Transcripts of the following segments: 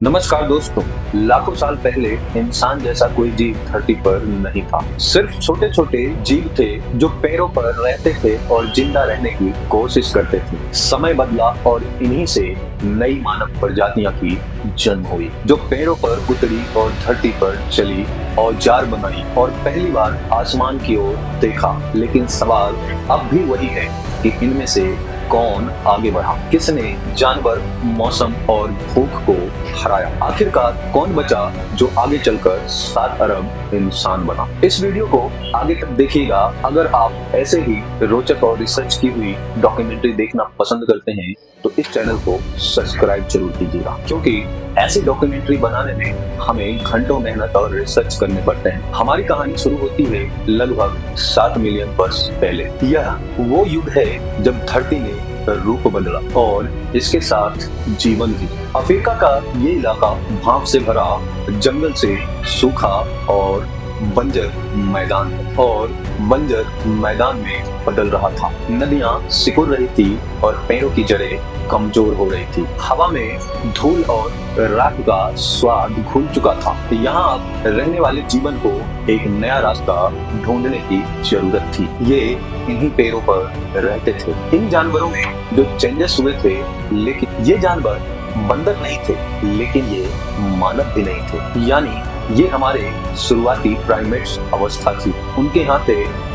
नमस्कार दोस्तों। लाखों साल पहले इंसान जैसा कोई जीव धरती पर नहीं था। सिर्फ छोटे छोटे जीव थे जो पैरों पर रहते थे और जिंदा रहने की कोशिश करते थे। समय बदला और इन्हीं से नई मानव प्रजातियां की जन्म हुई, जो पैरों पर उतरी और धरती पर चली, औजार बनाई और पहली बार आसमान की ओर देखा। लेकिन सवाल अब भी वही है कि इनमें से कौन आगे बढ़ा, किसने जानवर, मौसम और भूख को हराया। आखिरकार कौन बचा जो आगे चलकर 7 अरब इंसान बना। इस वीडियो को आगे तक देखिएगा। अगर आप ऐसे ही रोचक और रिसर्च की हुई डॉक्यूमेंट्री देखना पसंद करते हैं तो इस चैनल को सब्सक्राइब जरूर कीजिएगा, क्योंकि ऐसी डॉक्यूमेंट्री बनाने में हमें घंटों मेहनत और रिसर्च करने पड़ते हैं। हमारी कहानी शुरू होती है लगभग 7 मिलियन वर्ष पहले। यह वो युग है जब धरती ने रूप बदला और इसके साथ जीवन भी। अफ्रीका का ये इलाका भाप से भरा, जंगल से सूखा और बंजर मैदान और बंजर मैदान में बदल रहा था। नदियां सिकुड़ रही थी और पेड़ों की जड़ें कमजोर हो रही थी। हवा में धूल और राख का स्वाद घुल चुका था। यहाँ अब रहने वाले जीवन को एक नया रास्ता ढूंढने की जरूरत थी। ये इन्हीं पेड़ों पर रहते थे। इन जानवरों में जो चेंजेस हुए थे, लेकिन ये जानवर बंदर नहीं थे, लेकिन ये मानव भी नहीं थे। यानी ये हमारे शुरुआती प्राइमेट्स अवस्था थी। उनके हाथ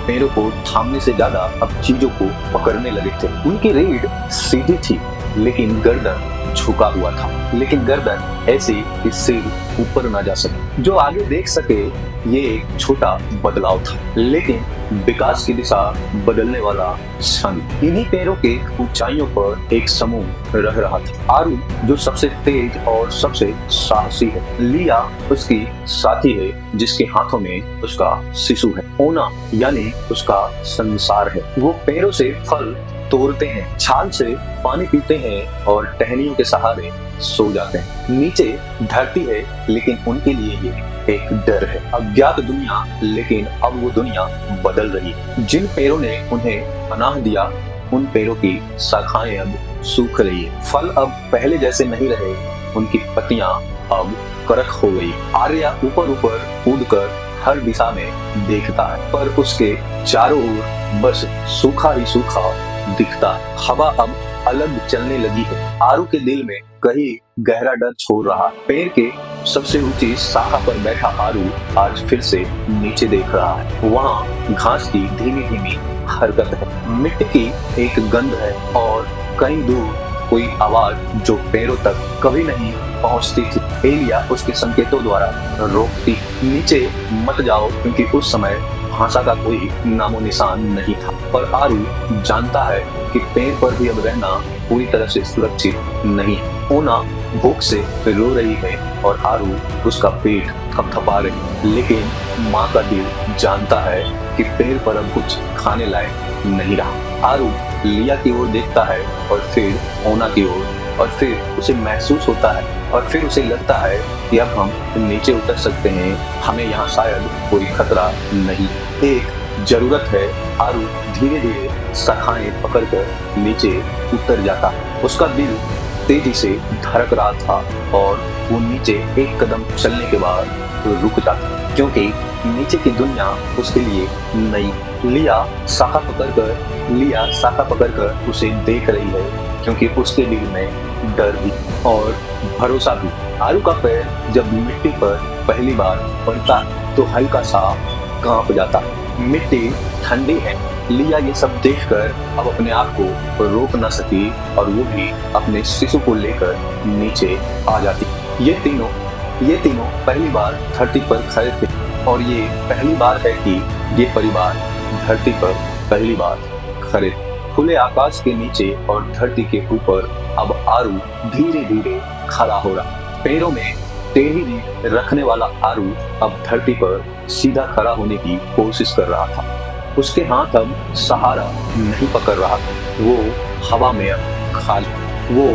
पैरों को थामने से ज्यादा अब चीजों को पकड़ने लगे थे। उनकी रीढ़ सीधी थी, लेकिन गर्दन झुका हुआ था। लेकिन गर्दन ऐसी कि सिर ऊपर ना जा सके। जो आगे देख सके, ये एक छोटा बदलाव था, लेकिन विकास की दिशा बदलने वाला क्षण। इन्हीं पैरों के ऊंचाइयों पर एक समूह रह रहा था। आरू जो सबसे तेज और सबसे साहसी है। लिया उसकी साथी है, जिसके हाथों में उसका शिशु है। ओना यानी उसका संसार है। वो पैरों से फल तोड़ते हैं, छाल से पानी पीते हैं और टहनियों के सहारे सो जाते हैं। नीचे धरती है, लेकिन उनके लिए ये एक डर है, अज्ञात दुनिया। लेकिन अब वो दुनिया बदल रही है। जिन पेड़ों ने उन्हें पनाह दिया, उन पेड़ों की शाखाएं अब सूख रही है। फल अब पहले जैसे नहीं रहे, उनकी पत्तियां अब करक हो गई। आर्या ऊपर ऊपर उड़कर हर दिशा में देखता है, पर उसके चारों ओर बस सूखा ही सूखा दिखता है। हवा अब अलग चलने लगी है। आरू के दिल में कहीं गहरा डर छोड़ रहा। पेड़ के सबसे ऊंची शाखा पर बैठा आरू आज फिर से नीचे देख रहा है। वहाँ घास की धीमी धीमी हरकत है, मिट्टी की एक गंध है और कहीं दूर कोई आवाज जो पैरों तक कभी नहीं पहुंचती थी। एलिया उसके संकेतों द्वारा रोकती, नीचे मत जाओ, क्योंकि उस समय भाषा का कोई नामो निशान नहीं था। पर आरू जानता है कि पेड़ पर भी अब रहना पूरी तरह से सुरक्षित नहीं है। ओना भूख से रो रही है और आरू उसका पेट थपथपा रही है। लेकिन माँ का दिल जानता है कि पेड़ पर अब कुछ खाने लायक नहीं रहा। आरू लिया की ओर देखता है और फिर ओना की ओर, और फिर उसे महसूस होता है और फिर उसे लगता है कि अब हम नीचे उतर सकते हैं। हमें यहाँ शायद कोई खतरा नहीं। एक जरूरत है। आरू धीरे धीरे शाखाएं पकड़कर नीचे उतर जाता है। उसका दिल तेजी से धड़क रहा था और वो नीचे एक कदम चलने के बाद रुक जाता, क्योंकि नीचे की दुनिया उसके लिए नई। लिया शाखा पकड़कर उसे देख रही है, क्योंकि उसके दिल में डर भी और भरोसा भी। आरू का पैर जब मिट्टी पर पहली बार पड़ता तो हल्का सा कांप जाता। मिट्टी ठंडी है। लिया ये सब देखकर अब अपने आप को रोक न सकी और वो भी अपने शिशु को लेकर नीचे आ जाती। ये तीनों पहली बार धरती पर खड़े थे और ये पहली बार है कि ये परिवार धरती पर पहली बार खड़े। खुले आकाश के नीचे और धरती के ऊपर अब आरू धीरे धीरे खड़ा हो रहा। पैरों में टेढ़ी रीढ़ रखने वाला आरू अब धरती पर सीधा खड़ा होने की कोशिश कर रहा था। उसके हाथ अब सहारा नहीं पकड़ रहा था। वो हवा में अब खाली। वो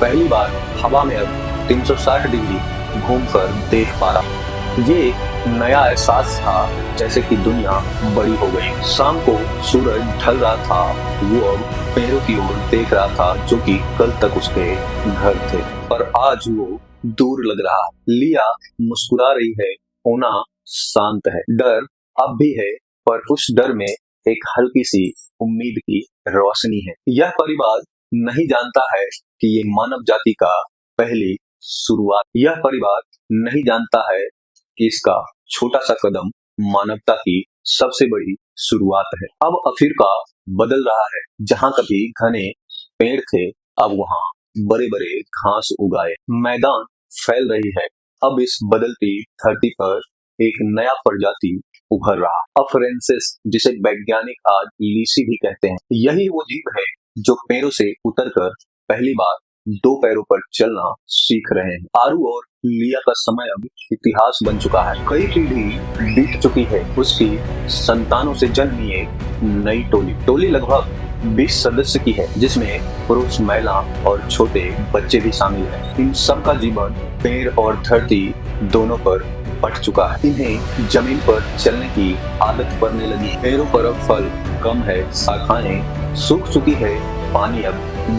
पहली बार हवा में अब 360 डिग्री घूमकर देख पा रहा। ये नया एहसास था, जैसे कि दुनिया बड़ी हो गई। शाम को सूरज ढल रहा था, वो अब पेड़ों की ओर देख रहा था जो कि कल तक उसके घर थे, पर आज वो दूर लग रहा। लिया मुस्कुरा रही है, होना शांत है, डर अब भी है, पर उस डर में एक हल्की सी उम्मीद की रोशनी है। यह परिवार नहीं जानता है कि ये मानव जाति का पहली शुरुआत। यह परिवार नहीं जानता है कि इसका छोटा सा कदम मानवता की सबसे बड़ी शुरुआत है। अब अफ्रीका बदल रहा है, जहाँ कभी घने पेड़ थे अब वहाँ बड़े बड़े घास उगाए, मैदान फैल रही है। अब इस बदलती धरती पर एक नया प्रजाति उभर रहा, अफ्रेंसिस, जिसे वैज्ञानिक आज लीसी भी कहते हैं। यही वो जीव है जो पेड़ों से उतरकर पहली बार दो पैरों पर चलना सीख रहे हैं। आरू और लिया का समय अब इतिहास बन चुका है, कई पीढ़ी बीत चुकी है। उसकी संतानों से जन्मी एक नई टोली लगभग 20 सदस्य की है, जिसमें पुरुष, महिला और छोटे बच्चे भी शामिल हैं। इन सबका जीवन पेड़ और धरती दोनों पर पट चुका है। इन्हें जमीन पर चलने की आदत पड़ने लगी। पेड़ों पर अब फल कम है, शाखाएं सूख चुकी है, पानी अब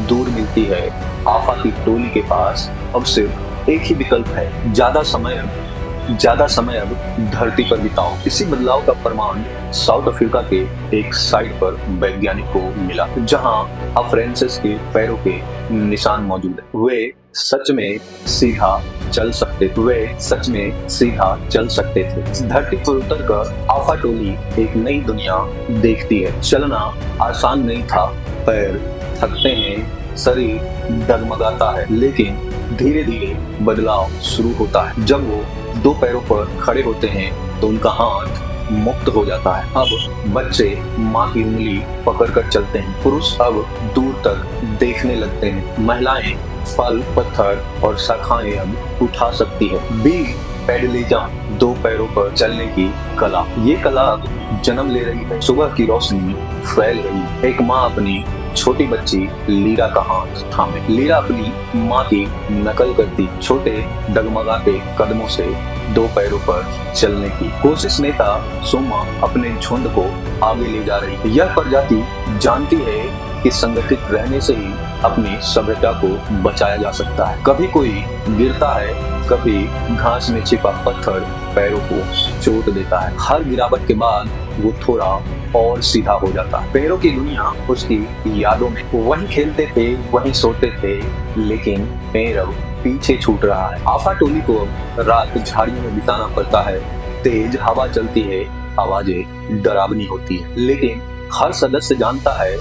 दूर मिलती है। आफा की टोली के पास अब सिर्फ एक ही विकल्प है, ज्यादा समय अब धरती पर बिताओ। इसी बदलाव का प्रमाण साउथ अफ्रीका के एक साइट पर वैज्ञानिक को मिला, जहां अफ्रेंसिस के पैरों के निशान मौजूद है। वे सच में सीधा चल सकते थे। धरती पर उतरकर आफा टोली एक नई दुनिया देखती है। चलना आसान नहीं था, पैर थकते हैं, शरीर डगमगाता है, लेकिन धीरे धीरे बदलाव शुरू होता है। जब वो दो पैरों पर खड़े होते हैं तो उनका हाथ मुक्त हो जाता है। अब बच्चे माँ की उंगली पकड़कर चलते हैं, पुरुष अब दूर तक देखने लगते हैं, महिलाएं फल, पत्थर और शाखाएं अब उठा सकती है। बी पेडलिज्म, दो पैरों पर चलने की कला, ये कला अब जन्म ले रही है। सुबह की रोशनी फैल रही है। एक माँ अपनी छोटी बच्ची लीरा का हाथ थामे। लीरा अपनी माँ की नकल करती छोटे डगमगाते कदमों से दो पैरों पर चलने की कोशिश। नेता सोमा अपने झुंड को आगे ले जा रही है। यह प्रजाति जानती है कि संगठित रहने से ही अपनी सभ्यता को बचाया जा सकता है। कभी कोई गिरता है, कभी घास में छिपा पत्थर पैरों को चोट देता है। हर गिरावट के बाद वो थोड़ा और सीधा हो जाता है। पैरों की दुनिया उसकी यादों में, वहीं खेलते थे, वहीं सोते थे, लेकिन पैर अब पीछे छूट रहा है। आफा टोली को अब रात झाड़ियों में बिताना पड़ता है। तेज हवा चलती है, आवाजें डरावनी होती है, लेकिन हर सदस्य जानता है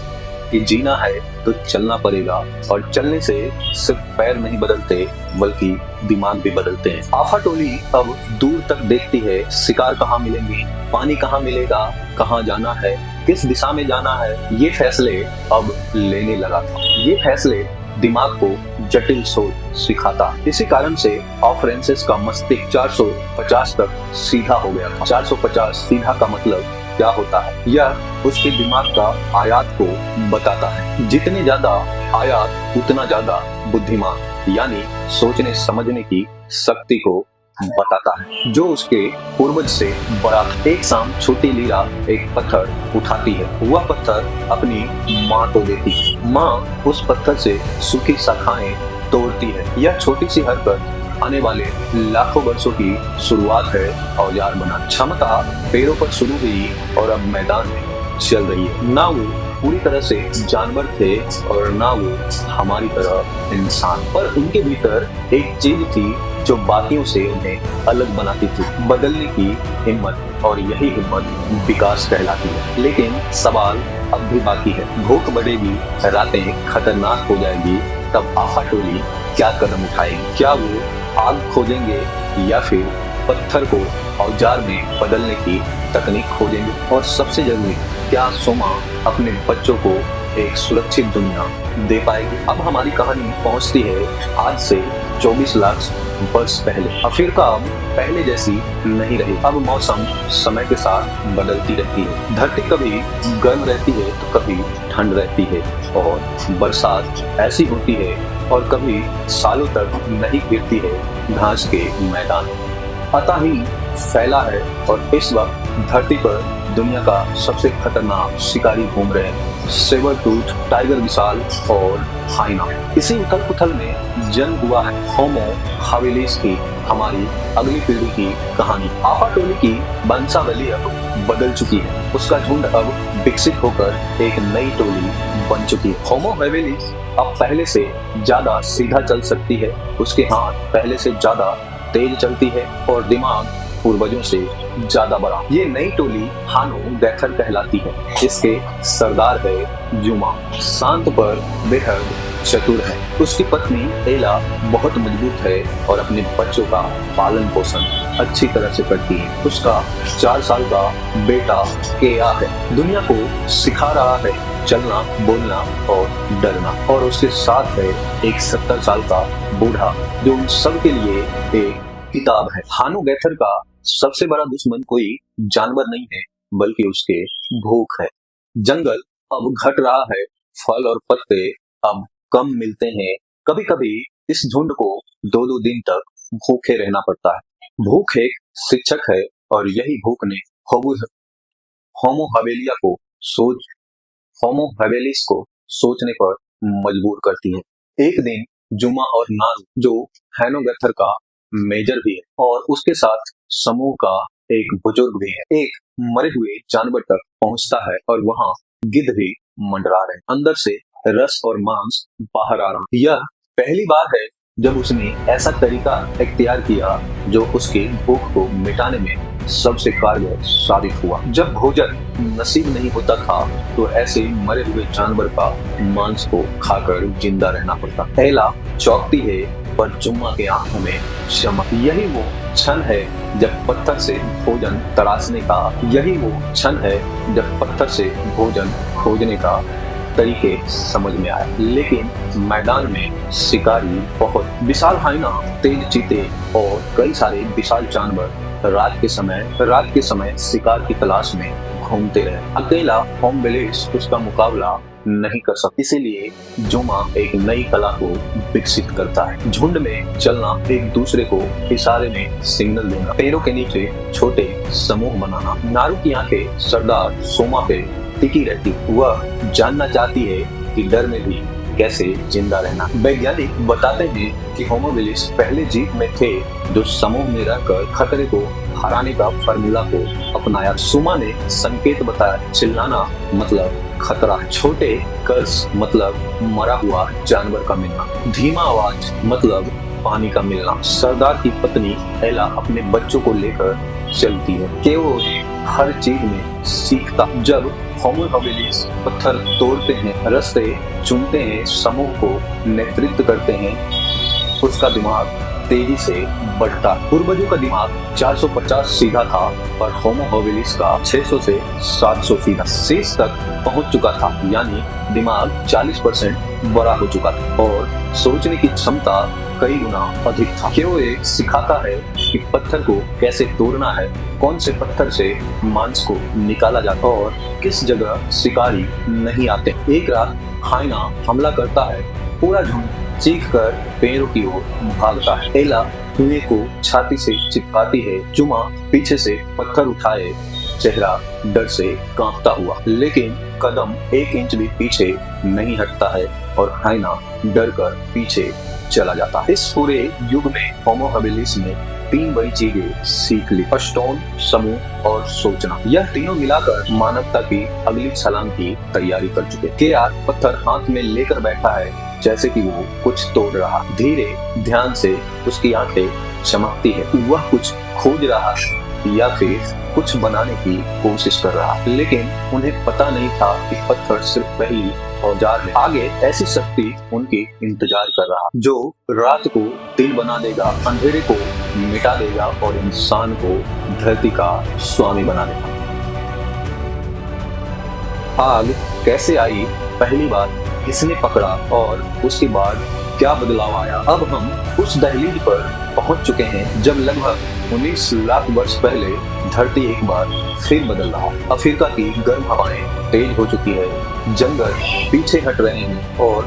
कि जीना है तो चलना पड़ेगा, और चलने से सिर्फ पैर नहीं बदलते बल्कि दिमाग भी बदलते हैं। आफा टोली अब दूर तक देखती है, शिकार कहाँ मिलेंगे, पानी कहाँ मिलेगा, कहाँ जाना है, किस दिशा में जाना है, ये फैसले अब लेने लगा था। ये फैसले दिमाग को जटिल सोच सिखाता। इसी कारण से अफ्रेंसिस का मस्तिष्क 450 तक सीधा हो गया था। 450 सीधा का मतलब क्या होता है? यह उसके दिमाग का आयात को बताता है। जितने ज्यादा आयात उतना ज्यादा बुद्धिमान, यानी सोचने समझने की शक्ति को बताता है, जो उसके पूर्वज से बड़ा था। एक शाम छोटी लीरा एक पत्थर उठाती है। वह पत्थर अपनी माँ को देती है। माँ उस पत्थर से सूखी शाखाएं तोड़ती है। यह छोटी सी हरकत आने वाले लाखों वर्षों की शुरुआत है। औजार बना क्षमता पेड़ों पर शुरू हुई और अब मैदान में चल रही है। ना वो पूरी तरह से जानवर थे और ना वो हमारी तरह इंसान, पर उनके भीतर एक चीज थी जो बाकियों से उन्हें अलग बनाती थी, बदलने की हिम्मत, और यही हिम्मत विकास कहलाती है। लेकिन सवाल अब भी बाकी है। भूख बढ़ेगी, रातें खतरनाक हो जाएगी, तब आफा टोली क्या कदम उठाएगी? क्या वो आग खोजेंगे या फिर पत्थर को औजार में बदलने की तकनीक खोजेंगे? और सबसे जरूरी, क्या सोमा अपने बच्चों को एक सुरक्षित दुनिया दे पाएगी? अब हमारी कहानी पहुंचती है आज से 24 लाख वर्ष पहले। अफ्रीका अब पहले जैसी नहीं रही। अब मौसम समय के साथ बदलती रहती है। धरती कभी गर्म रहती है तो कभी ठंड रहती है, और बरसात ऐसी होती है और कभी सालों तक नहीं गिरती है घास के मैदान। अतः ही फैला है और इस वक्त धरती पर दुनिया का सबसे खतरनाक शिकारी घूम रहे हैं, सेबर टूथ, टाइगर विशाल और हाइना। इसी उथल पुथल में जन्म हुआ है होमो हवेलिस की, हमारी अगली पीढ़ी की कहानी। आफा टोली की वंशावली अब बदल चुकी है, उसका झुंड अब विकसित होकर एक नई टोली बन चुकी है। होमो हवेलिस अब पहले से ज्यादा सीधा चल सकती है, उसके हाथ पहले से ज्यादा तेज चलती है और दिमाग पूर्वजों से ज्यादा बड़ा। ये नई टोली हानो गैथर कहलाती है। इसके सरदार है जुमा, शांत पर बेहद चतुर है। उसकी पत्नी एला बहुत मजबूत है और अपने बच्चों का पालन पोषण अच्छी तरह से करती है। उसका 4 साल का बेटा केया है, दुनिया को सिखा रहा है चलना, बोलना और डरना। और उसके साथ है एक 70 साल का बूढ़ा जो उन सब के लिए एक किताब है। हानो गैथर का सबसे बड़ा दुश्मन कोई जानवर नहीं है बल्कि उसके भूख है। जंगल अब घट रहा है, फल और पत्ते अब कम मिलते हैं। कभी कभी इस झुंड को 2-2 दिन तक भूखे रहना पड़ता है। भूख एक शिक्षक है और यही भूख ने होमो हवेलिस को सोचने पर मजबूर करती है। एक दिन जुमा और नारू, जो हानो गैथर का मेजर भी है और उसके साथ समूह का एक बुजुर्ग भी है, एक मरे हुए जानवर तक पहुंचता है और वहां गिद्ध भी मंडरा रहे, अंदर से रस और मांस बाहर आ रहा। यह पहली बार है जब उसने ऐसा तरीका इख्तियार किया जो उसके भूख को मिटाने में सबसे कारगर साबित हुआ। जब भोजन नसीब नहीं होता था तो ऐसे मरे हुए जानवर का मांस को खाकर जिंदा रहना पड़ता। एला चौंकती है पर जुम्मा के आंखों में चमक। यही वो क्षण है जब पत्थर से भोजन तराशने का, यही वो क्षण है जब पत्थर से भोजन खोजने का तरीके समझ में आए। लेकिन मैदान में शिकारी बहुत विशाल हाइना, तेज चीते और कई सारे विशाल जानवर रात के समय शिकार की तलाश में घूमते रहे। अकेला होमवेलिस उसका मुकाबला नहीं कर सकता, इसीलिए जुमा एक नई कला को विकसित करता है। झुंड में चलना, एक दूसरे को इशारे में सिग्नल देना, पैरों के नीचे छोटे समूह बनाना। नारू की आंखें सरदार सोमा पे टिकी रहती, वह जानना चाहती है कि डर में भी कैसे जिंदा रहना। वैज्ञानिक बताते हैं कि होमो हवेलिस पहले जीव में थे जो समूह में रहकर खतरे को हराने का फार्मूला को अपनाया। सुमा ने संकेत बताया, चिल्लाना मतलब खतरा है, छोटे कर्स मतलब मरा हुआ जानवर का मिलना, धीमा आवाज मतलब पानी का मिलना। सरदार की पत्नी एला अपने बच्चों को लेकर चलती है कि वो हर चीज में सीखता। जब होमो हवेलिस पत्थर तोड़ते हैं, रास्ते चुनते हैं, समूह को नेतृत्व करते हैं, उसका दिमाग तेजी से बढ़ता। पूर्वजों का दिमाग 450 सीधा था और होमो हवेलिस का 600 से 700 सीधा शीर्ष तक पहुंच चुका था, यानी दिमाग 40% बड़ा हो चुका था और सोचने की क्षमता कई गुना अधिक था। केओ एक सिखाता है कि पत्थर को कैसे तोड़ना है, कौन से पत्थर से मांस को निकाला जाता और किस जगह शिकारी नहीं आते। एक रात हाइना हमला करता है, पूरा झुंड चीख कर पेड़ों की ओर भागता है। एला कुएं को छाती से चिपकाती है, जुमा पीछे से पत्थर उठाए, चेहरा डर से कांपता हुआ, लेकिन कदम 1 इंच भी पीछे नहीं हटता है और हाइना डर कर पीछे चला जाता है। इस पूरे युग में होमो हवेलिस ने 3 बड़ी चीजें सीख ली, स्टोन, समूह और सोचना। यह तीनों मिलाकर मानवता की अगली छलांग की तैयारी कर चुके। केआर पत्थर हाथ में लेकर बैठा है जैसे कि वो कुछ तोड़ रहा। धीरे ध्यान से उसकी आंखें चमकती है, वह कुछ खोज रहा है या फिर कुछ बनाने की कोशिश कर रहा, लेकिन उन्हें पता नहीं था कि पत्थर सिर्फ पहली औजार है। आगे ऐसी शक्ति उनकी इंतजार कर रहा जो रात को दिन बना देगा, अंधेरे को मिटा देगा और इंसान को धरती का स्वामी बना देगा। आग कैसे आई, पहली बार किसने पकड़ा और उसके बाद क्या बदलाव आया। अब हम उस दहलीज पर पहुंच चुके हैं जब लगभग 19 लाख वर्ष पहले धरती एक बार फिर बदल रहा। अफ्रीका की गर्म हवाएं तेज हो चुकी है, जंगल पीछे हट रहे हैं और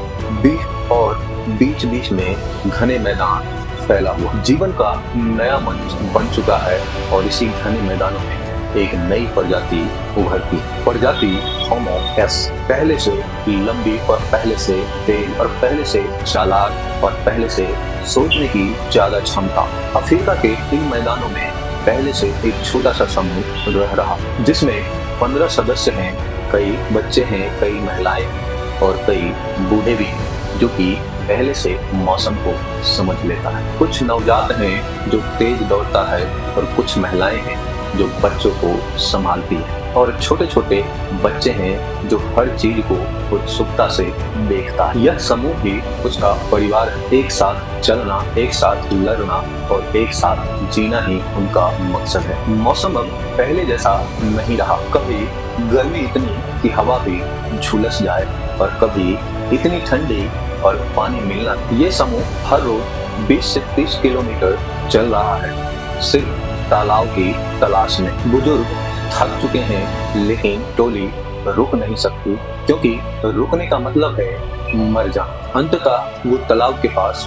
बीच बीच में घने मैदान फैला हुआ जीवन का नया मंच बन चुका है और इसी घने मैदानों में एक नई प्रजाति उभरती है। प्रजाति होमो एस, पहले से लंबी और पहले से तेज और पहले से चालाक और पहले से सोचने की ज्यादा क्षमता। अफ्रीका के इन मैदानों में पहले से एक छोटा सा समूह रह रहा जिसमें 15 सदस्य हैं। कई बच्चे हैं, कई महिलाएं हैं और कई बूढ़े भी हैं जो कि पहले से मौसम को समझ लेता है। कुछ नवजात हैं जो तेज दौड़ता है और कुछ महिलाएं हैं जो बच्चों को संभालती है और छोटे छोटे बच्चे हैं जो हर चीज को उत्सुकता से देखता है। यह समूह ही उसका परिवार है। एक साथ चलना, एक साथ लड़ना और एक साथ जीना ही उनका मकसद है। मौसम अब पहले जैसा नहीं रहा। कभी गर्मी इतनी कि हवा भी झुलस जाए और कभी इतनी ठंडी और पानी मिलना। ये समूह हर रोज 20 से 30 किलोमीटर चल रहा है सिर्फ तालाब की तलाश में। बुजुर्ग थक चुके हैं लेकिन टोली रुक नहीं सकती क्योंकि रुकने का मतलब है मर जाना। अंततः वो तालाब के पास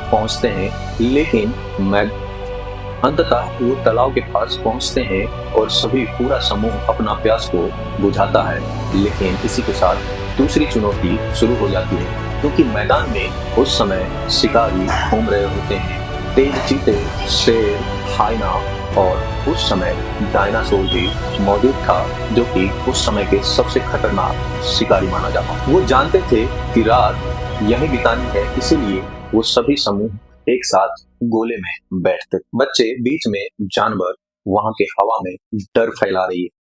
पहुंचते हैं और सभी पूरा समूह अपना प्यास को बुझाता है। लेकिन इसी के साथ दूसरी चुनौती शुरू हो जाती है क्योंकि मैदान में उस समय शिकारी घूम रहे होते हैं। तेज चीते, शेर, हाइना और उस समय डायनासोर भी मौजूद था जो कि उस समय के सबसे खतरनाक शिकारी माना जाता। वो जानते थे कि रात यहीं बितानी है, इसीलिए वो सभी समूह एक साथ गोले में बैठते। बच्चे बीच में, जानवर वहां के हवा में डर फैला रही है।